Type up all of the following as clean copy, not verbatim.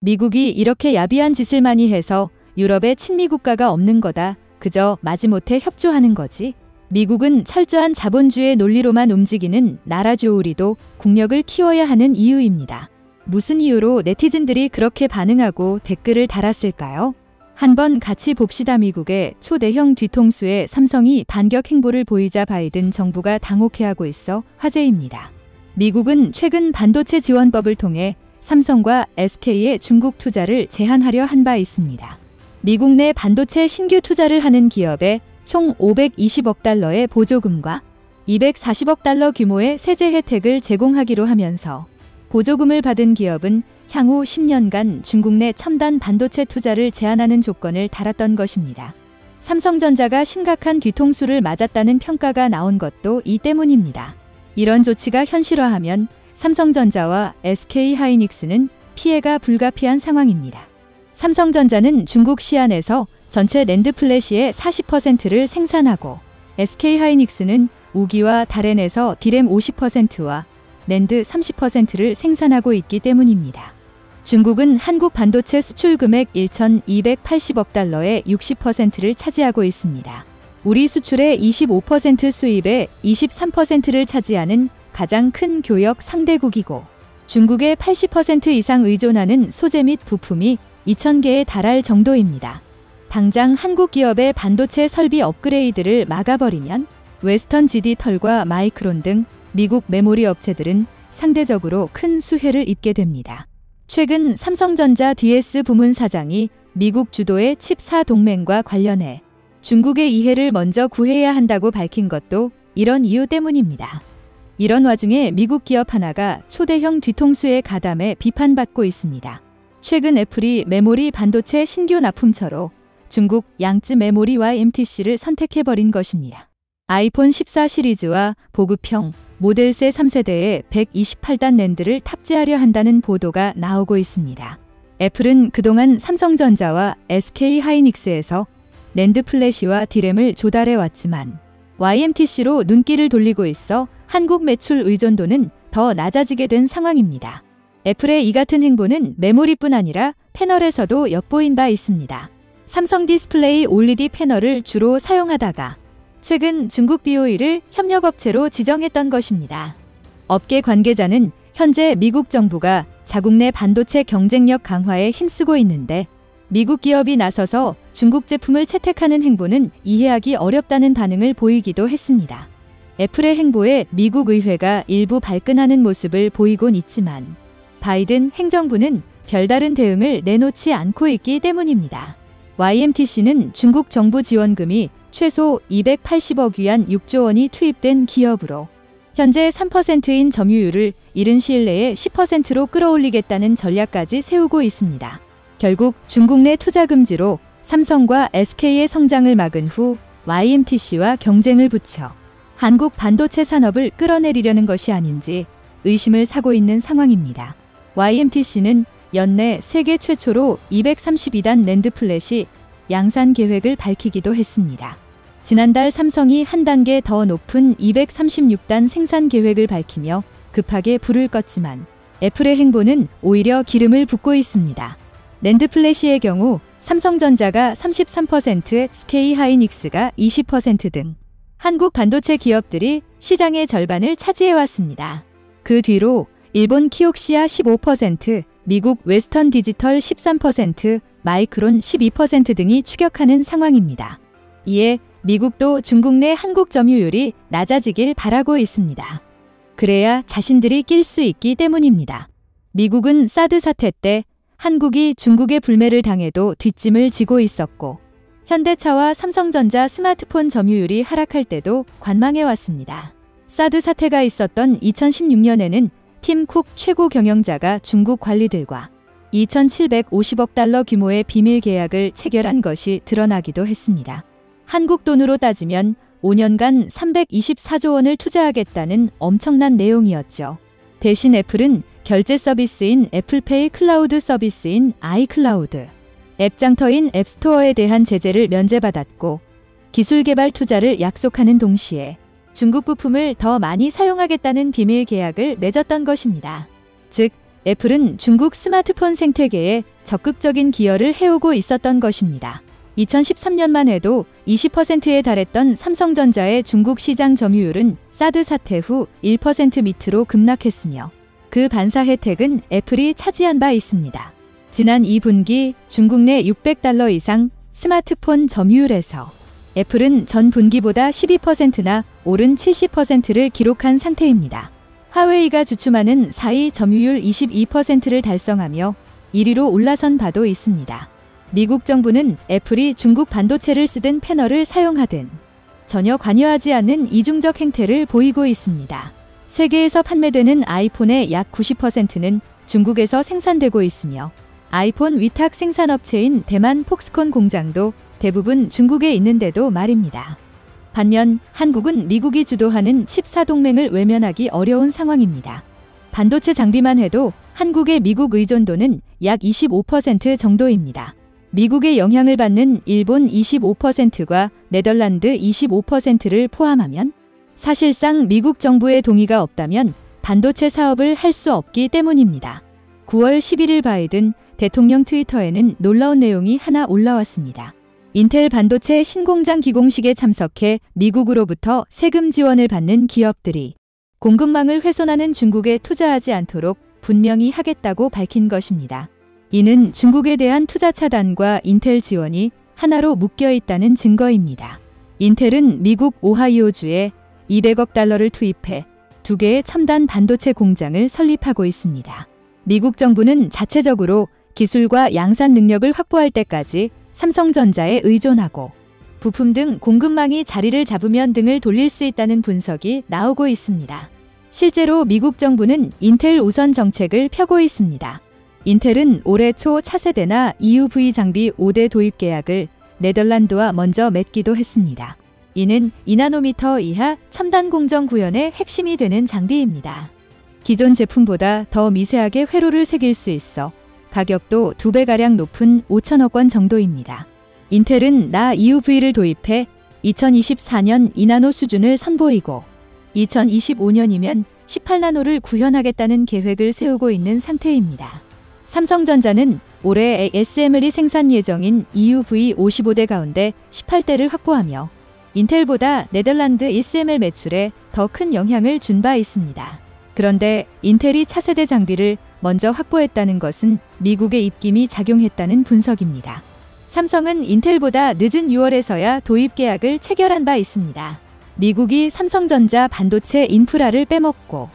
미국이 이렇게 야비한 짓을 많이 해서 유럽에 친미 국가가 없는 거다. 그저 마지못해 협조하는 거지. 미국은 철저한 자본주의 논리로만 움직이는 나라죠. 우리도 국력을 키워야 하는 이유입니다. 무슨 이유로 네티즌들이 그렇게 반응하고 댓글을 달았을까요? 한번 같이 봅시다. 미국의 초대형 뒤통수에 삼성이 반격 행보를 보이자 바이든 정부가 당혹해하고 있어 화제입니다. 미국은 최근 반도체 지원법을 통해 삼성과 SK의 중국 투자를 제한하려 한 바 있습니다. 미국 내 반도체 신규 투자를 하는 기업에 총 520억 달러의 보조금과 240억 달러 규모의 세제 혜택을 제공하기로 하면서 보조금을 받은 기업은 향후 10년간 중국 내 첨단 반도체 투자를 제한하는 조건을 달았던 것입니다. 삼성전자가 심각한 뒤통수를 맞았다는 평가가 나온 것도 이 때문입니다. 이런 조치가 현실화하면 삼성전자와 SK하이닉스는 피해가 불가피한 상황입니다. 삼성전자는 중국 시안에서 전체 낸드 플래시의 40%를 생산하고 SK하이닉스는 우기와 다렌에서 디램 50%와 낸드 30%를 생산하고 있기 때문입니다. 중국은 한국 반도체 수출 금액 1,280억 달러의 60%를 차지하고 있습니다. 우리 수출의 25% 수입의 23%를 차지하는 가장 큰 교역 상대국이고 중국의 80% 이상 의존하는 소재 및 부품이 2,000개에 달할 정도입니다. 당장 한국 기업의 반도체 설비 업그레이드를 막아버리면 웨스턴 디지털과 마이크론 등 미국 메모리 업체들은 상대적으로 큰 수혜를 입게 됩니다. 최근 삼성전자 DS 부문 사장이 미국 주도의 칩4 동맹과 관련해 중국의 이해를 먼저 구해야 한다고 밝힌 것도 이런 이유 때문입니다. 이런 와중에 미국 기업 하나가 초대형 뒤통수에 가담해 비판받고 있습니다. 최근 애플이 메모리 반도체 신규 납품처로 중국 양쯔 메모리 YMTC를 선택해버린 것입니다. 아이폰 14 시리즈와 보급형 모델세 3세대에 128단 낸드를 탑재하려 한다는 보도가 나오고 있습니다. 애플은 그동안 삼성전자와 SK하이닉스에서 낸드 플래시와 디램을 조달해왔지만 YMTC로 눈길을 돌리고 있어 한국 매출 의존도는 더 낮아지게 된 상황입니다. 애플의 이 같은 행보는 메모리뿐 아니라 패널에서도 엿보인 바 있습니다. 삼성 디스플레이 OLED 패널을 주로 사용하다가 최근 중국 BOE를 협력업체로 지정했던 것입니다. 업계 관계자는 현재 미국 정부가 자국 내 반도체 경쟁력 강화에 힘쓰고 있는데 미국 기업이 나서서 중국 제품을 채택하는 행보는 이해하기 어렵다는 반응을 보이기도 했습니다. 애플의 행보에 미국 의회가 일부 발끈하는 모습을 보이곤 있지만 바이든 행정부는 별다른 대응을 내놓지 않고 있기 때문입니다. YMTC는 중국 정부 지원금이 최소 280억 위안 6조 원이 투입된 기업으로 현재 3%인 점유율을 이른 시일 내에 10%로 끌어올리겠다는 전략까지 세우고 있습니다. 결국 중국 내 투자 금지로 삼성과 SK의 성장을 막은 후 YMTC와 경쟁을 붙여 한국 반도체 산업을 끌어내리려는 것이 아닌지 의심을 사고 있는 상황입니다. YMTC는 연내 세계 최초로 232단 낸드 플래시 양산 계획을 밝히기도 했습니다. 지난달 삼성이 한 단계 더 높은 236단 생산 계획을 밝히며 급하게 불을 껐지만 애플의 행보는 오히려 기름을 붓고 있습니다. 낸드 플래시의 경우 삼성전자가 33%, SK하이닉스가 20% 등 한국 반도체 기업들이 시장의 절반을 차지해왔습니다. 그 뒤로 일본 키옥시아 15%, 미국 웨스턴 디지털 13%, 마이크론 12% 등이 추격하는 상황입니다. 이에 미국도 중국 내 한국 점유율이 낮아지길 바라고 있습니다. 그래야 자신들이 낄 수 있기 때문입니다. 미국은 사드 사태 때 한국이 중국의 불매를 당해도 뒷짐을 지고 있었고 현대차와 삼성전자 스마트폰 점유율이 하락할 때도 관망해왔습니다. 사드 사태가 있었던 2016년에는 팀 쿡 최고 경영자가 중국 관리들과 2,750억 달러 규모의 비밀 계약을 체결한 것이 드러나기도 했습니다. 한국 돈으로 따지면 5년간 324조 원을 투자하겠다는 엄청난 내용이었죠. 대신 애플은 결제 서비스인 애플페이 클라우드 서비스인 아이클라우드, 앱 장터인 앱스토어에 대한 제재를 면제받았고 기술 개발 투자를 약속하는 동시에 중국 부품을 더 많이 사용하겠다는 비밀 계약을 맺었던 것입니다. 즉, 애플은 중국 스마트폰 생태계에 적극적인 기여를 해오고 있었던 것입니다. 2013년만 해도 20%에 달했던 삼성전자의 중국 시장 점유율은 사드 사태 후 1% 밑으로 급락했으며 그 반사 혜택은 애플이 차지한 바 있습니다. 지난 2분기 중국 내 $600 이상 스마트폰 점유율에서 애플은 전 분기보다 12%나 오른 70%를 기록한 상태입니다. 화웨이가 주춤하는 4위 점유율 22%를 달성하며 1위로 올라선 바도 있습니다. 미국 정부는 애플이 중국 반도체를 쓰든 패널을 사용하든 전혀 관여하지 않는 이중적 행태를 보이고 있습니다. 세계에서 판매되는 아이폰의 약 90%는 중국에서 생산되고 있으며 아이폰 위탁 생산업체인 대만 폭스콘 공장도 대부분 중국에 있는데도 말입니다. 반면 한국은 미국이 주도하는 칩사 동맹을 외면하기 어려운 상황입니다. 반도체 장비만 해도 한국의 미국 의존도는 약 25% 정도입니다. 미국의 영향을 받는 일본 25%과 네덜란드 25%를 포함하면 사실상 미국 정부의 동의가 없다면 반도체 사업을 할 수 없기 때문입니다. 9월 11일 바이든 대통령 트위터에는 놀라운 내용이 하나 올라왔습니다. 인텔 반도체 신공장 기공식에 참석해 미국으로부터 세금 지원을 받는 기업들이 공급망을 훼손하는 중국에 투자하지 않도록 분명히 하겠다고 밝힌 것입니다. 이는 중국에 대한 투자 차단과 인텔 지원이 하나로 묶여 있다는 증거입니다. 인텔은 미국 오하이오주에 $200억 달러를 투입해 2개의 첨단 반도체 공장을 설립하고 있습니다. 미국 정부는 자체적으로 기술과 양산 능력을 확보할 때까지 삼성전자에 의존하고 부품 등 공급망이 자리를 잡으면 등을 돌릴 수 있다는 분석이 나오고 있습니다. 실제로 미국 정부는 인텔 우선 정책을 펴고 있습니다. 인텔은 올해 초 차세대나 EUV 장비 5대 도입 계약을 네덜란드와 먼저 맺기도 했습니다. 이는 2나노미터 이하 첨단 공정 구현의 핵심이 되는 장비입니다. 기존 제품보다 더 미세하게 회로를 새길 수 있어 가격도 2배가량 높은 5천억 원 정도입니다. 인텔은 나 EUV를 도입해 2024년 2나노 수준을 선보이고 2025년이면 18나노를 구현하겠다는 계획을 세우고 있는 상태입니다. 삼성전자는 올해 SML이 생산 예정인 EUV 55대 가운데 18대를 확보하며 인텔보다 네덜란드 SML 매출에 더 큰 영향을 준 바 있습니다. 그런데 인텔이 차세대 장비를 먼저 확보했다는 것은 미국의 입김이 작용했다는 분석입니다. 삼성은 인텔보다 늦은 6월에서야 도입 계약을 체결한 바 있습니다. 미국이 삼성전자 반도체 인프라를 빼먹고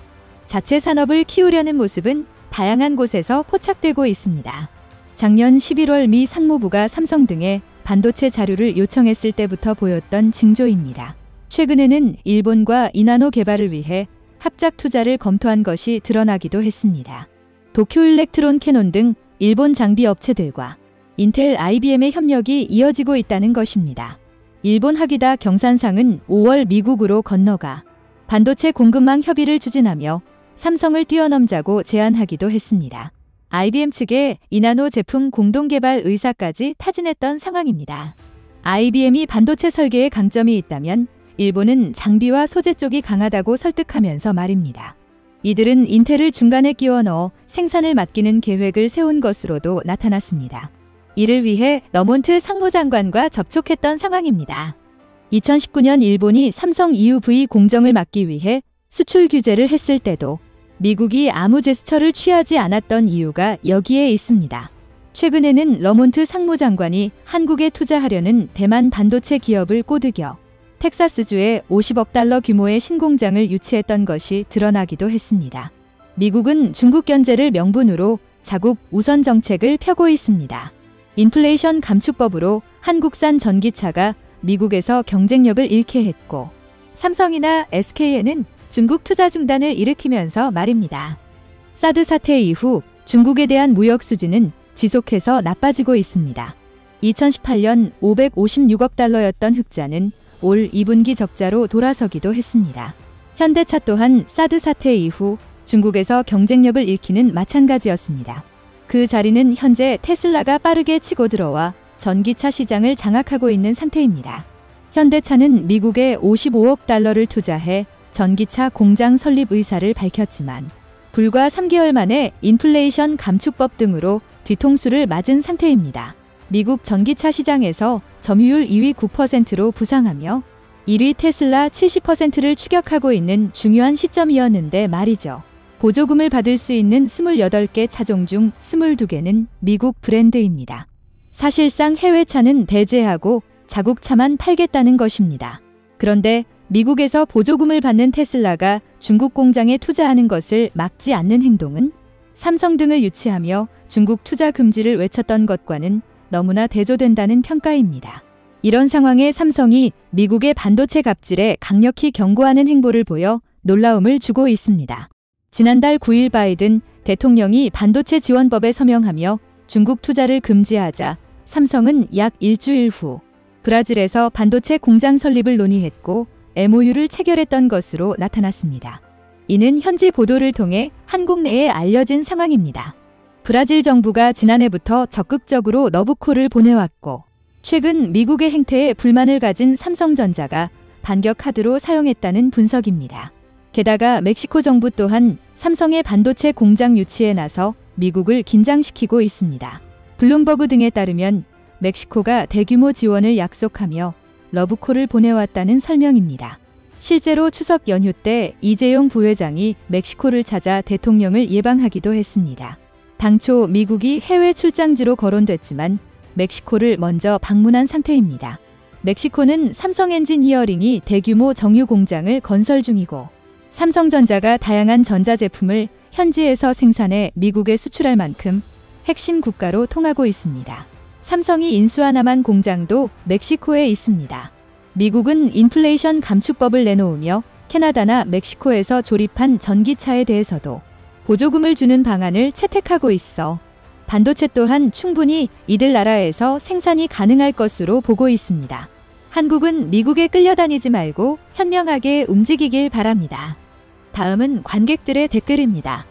자체 산업을 키우려는 모습은 다양한 곳에서 포착되고 있습니다. 작년 11월 미 상무부가 삼성 등의 반도체 자료를 요청했을 때부터 보였던 징조입니다. 최근에는 일본과 2나노 개발을 위해 합작 투자를 검토한 것이 드러나기도 했습니다. 도쿄일렉트론 캐논 등 일본 장비 업체들과 인텔 IBM의 협력이 이어지고 있다는 것입니다. 일본 하기다 경산상은 5월 미국으로 건너가 반도체 공급망 협의를 추진하며 삼성을 뛰어넘자고 제안하기도 했습니다. IBM 측에 2나노 제품 공동개발 의사까지 타진했던 상황입니다. IBM이 반도체 설계에 강점이 있다면 일본은 장비와 소재 쪽이 강하다고 설득하면서 말입니다. 이들은 인텔을 중간에 끼워 넣어 생산을 맡기는 계획을 세운 것으로도 나타났습니다. 이를 위해 러몬트 상무장관과 접촉했던 상황입니다. 2019년 일본이 삼성 EUV 공정을 막기 위해 수출 규제를 했을 때도 미국이 아무 제스처를 취하지 않았던 이유가 여기에 있습니다. 최근에는 러몬트 상무장관이 한국에 투자하려는 대만 반도체 기업을 꼬드겨 텍사스주에 50억 달러 규모의 신공장을 유치했던 것이 드러나기도 했습니다. 미국은 중국 견제를 명분으로 자국 우선 정책을 펴고 있습니다. 인플레이션 감축법으로 한국산 전기차가 미국에서 경쟁력을 잃게 했고 삼성이나 SK에는 중국 투자 중단을 일으키면서 말입니다. 사드 사태 이후 중국에 대한 무역 수지는 지속해서 나빠지고 있습니다. 2018년 556억 달러였던 흑자는 올 2분기 적자로 돌아서기도 했습니다. 현대차 또한 사드 사태 이후 중국에서 경쟁력을 잃기는 마찬가지였습니다. 그 자리는 현재 테슬라가 빠르게 치고 들어와 전기차 시장을 장악하고 있는 상태입니다. 현대차는 미국에 55억 달러를 투자해 전기차 공장 설립 의사를 밝혔지만 불과 3개월 만에 인플레이션 감축법 등으로 뒤통수를 맞은 상태입니다. 미국 전기차 시장에서 점유율 2위 9%로 부상하며 1위 테슬라 70%를 추격하고 있는 중요한 시점이었는데 말이죠. 보조금을 받을 수 있는 28개 차종 중 22개는 미국 브랜드입니다. 사실상 해외차는 배제하고 자국차만 팔겠다는 것입니다. 그런데 미국에서 보조금을 받는 테슬라가 중국 공장에 투자하는 것을 막지 않는 행동은 삼성 등을 유치하며 중국 투자 금지를 외쳤던 것과는 너무나 대조된다는 평가입니다. 이런 상황에 삼성이 미국의 반도체 갑질에 강력히 경고하는 행보를 보여 놀라움을 주고 있습니다. 지난달 9일 바이든 대통령이 반도체 지원법에 서명하며 중국 투자를 금지하자 삼성은 약 일주일 후 브라질에서 반도체 공장 설립을 논의했고 MOU를 체결했던 것으로 나타났습니다. 이는 현지 보도를 통해 한국 내에 알려진 상황입니다. 브라질 정부가 지난해부터 적극적으로 러브콜을 보내왔고 최근 미국의 행태에 불만을 가진 삼성전자가 반격 카드로 사용했다는 분석입니다. 게다가 멕시코 정부 또한 삼성의 반도체 공장 유치에 나서 미국을 긴장시키고 있습니다. 블룸버그 등에 따르면 멕시코가 대규모 지원을 약속하며 러브콜을 보내왔다는 설명입니다. 실제로 추석 연휴 때 이재용 부회장이 멕시코를 찾아 대통령을 예방하기도 했습니다. 당초 미국이 해외 출장지로 거론됐지만 멕시코를 먼저 방문한 상태입니다. 멕시코는 삼성 엔지니어링이 대규모 정유 공장을 건설 중이고 삼성전자가 다양한 전자제품을 현지에서 생산해 미국에 수출할 만큼 핵심 국가로 통하고 있습니다. 삼성이 인수한 하만 공장도 멕시코에 있습니다. 미국은 인플레이션 감축법을 내놓으며 캐나다나 멕시코에서 조립한 전기차에 대해서도 보조금을 주는 방안을 채택하고 있어 반도체 또한 충분히 이들 나라에서 생산이 가능할 것으로 보고 있습니다. 한국은 미국에 끌려다니지 말고 현명하게 움직이길 바랍니다. 다음은 관객들의 댓글입니다.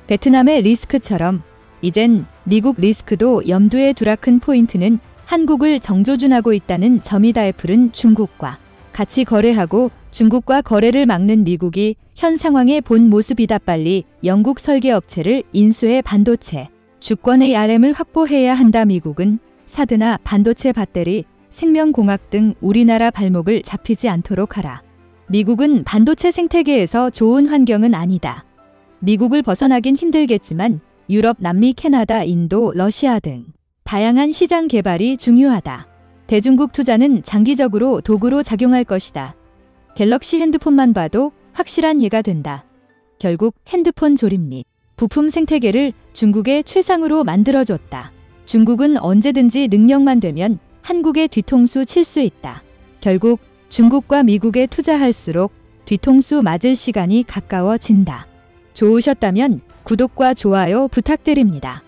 베트남의 리스크처럼 이젠 미국 리스크도 염두에 두라. 큰 포인트는 한국을 정조준하고 있다는 점이다. 애플은 중국과 같이 거래하고 중국과 거래를 막는 미국이 현 상황의 본 모습이다. 빨리 영국 설계 업체를 인수해 반도체 주권의 RM을 확보해야 한다. 미국은 사드나 반도체 배터리, 생명공학 등 우리나라 발목을 잡히지 않도록 하라. 미국은 반도체 생태계에서 좋은 환경은 아니다. 미국을 벗어나긴 힘들겠지만 유럽, 남미, 캐나다, 인도, 러시아 등 다양한 시장 개발이 중요하다. 대중국 투자는 장기적으로 도구로 작용할 것이다. 갤럭시 핸드폰만 봐도 확실한 예가 된다. 결국 핸드폰 조립 및 부품 생태계를 중국의 최상으로 만들어줬다. 중국은 언제든지 능력만 되면 한국의 뒤통수 칠 수 있다. 결국 중국과 미국에 투자할수록 뒤통수 맞을 시간이 가까워진다. 좋으셨다면 구독과 좋아요 부탁드립니다.